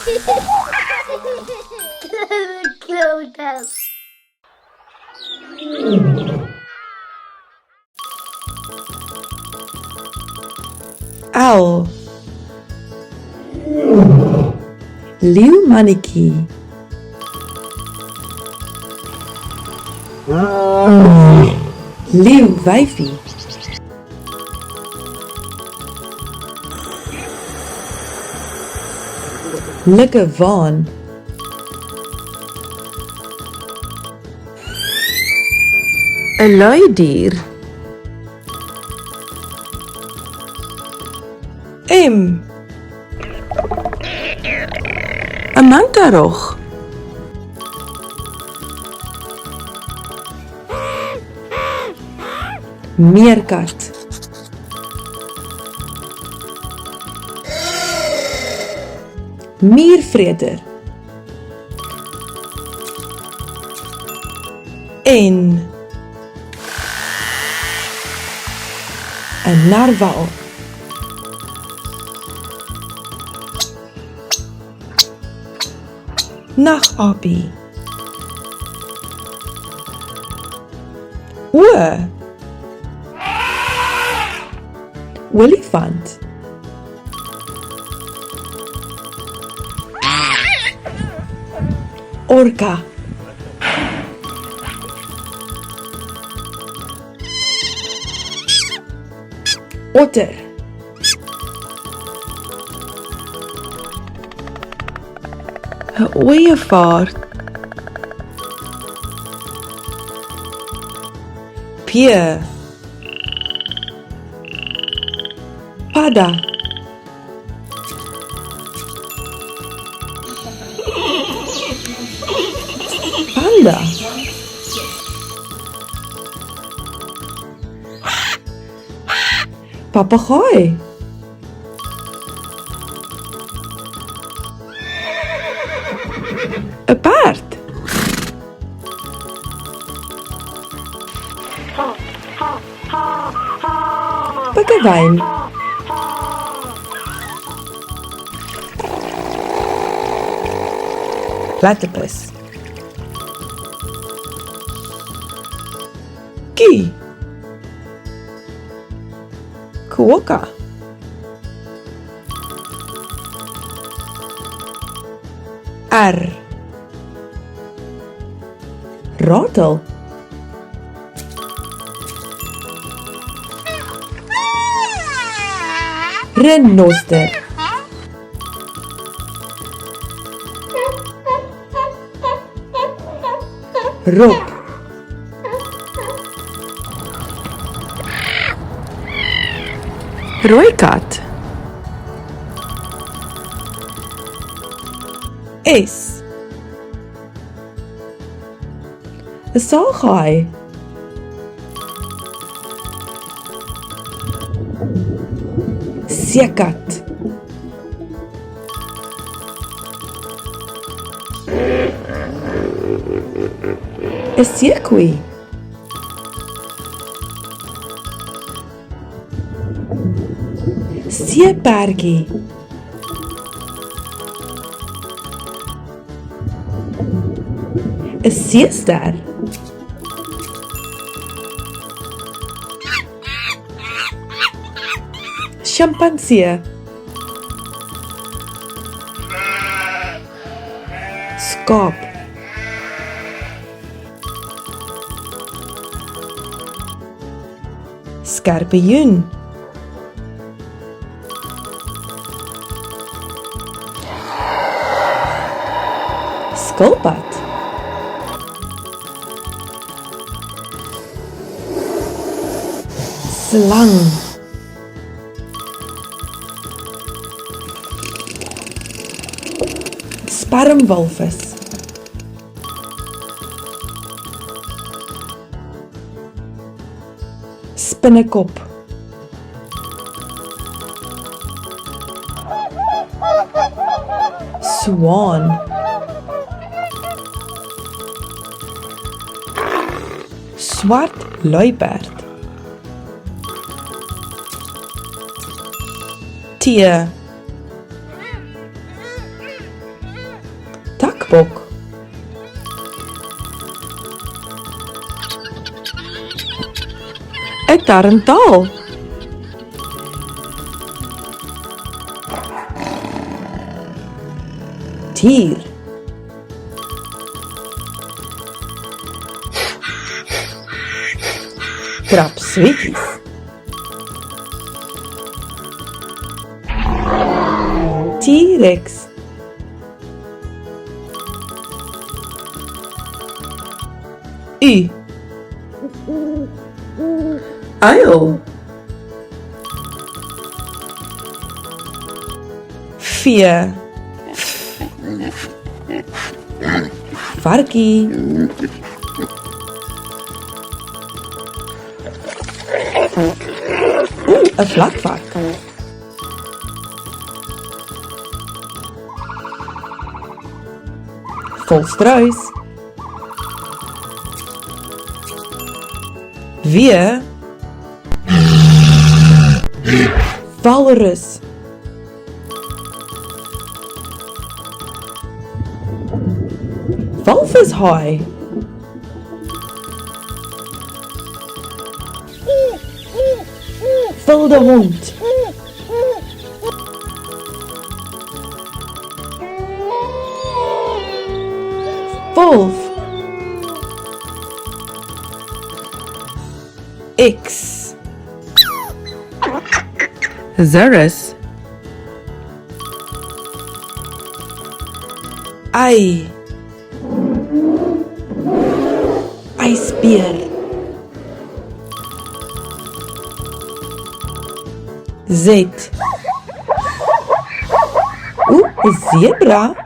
Klim Klouter. Uil. Leeuwmannetjie. Leeuwwyfie. Likkewaan. 'n luidier. M. 'n mantarog. Meerkat. Muurvreter. En 'n narwal. Nagapie. Olifant. Orka. Otter. Ooievaar. Pier. Panda. Panda. Papegaai. 'n perd. Pikkewyn. Platypus. Kie. Quokka. R. Ratel. Renoster. Rob. Rooikat. S. 'n saaghaai. Seekat. 'n seekoei. Seeperdjie. 'n seester. Sjimpansee. Skaap. Skorpioen. Skilpad. Slang. Spermwalvis. Spinnekop. Swaan. Swart luiperd. Tee. Eekbok. Ek tarantaal. Dier. Krap sweeties. T-Rex. U. Uil. Vee. Varkie. 'n vlakvark. Volstruis. Weer. Walrus. Walvishaai. Wilde hond. Wolf. X. Zerus. Ei. Ysbeer. Z. 'n zebra.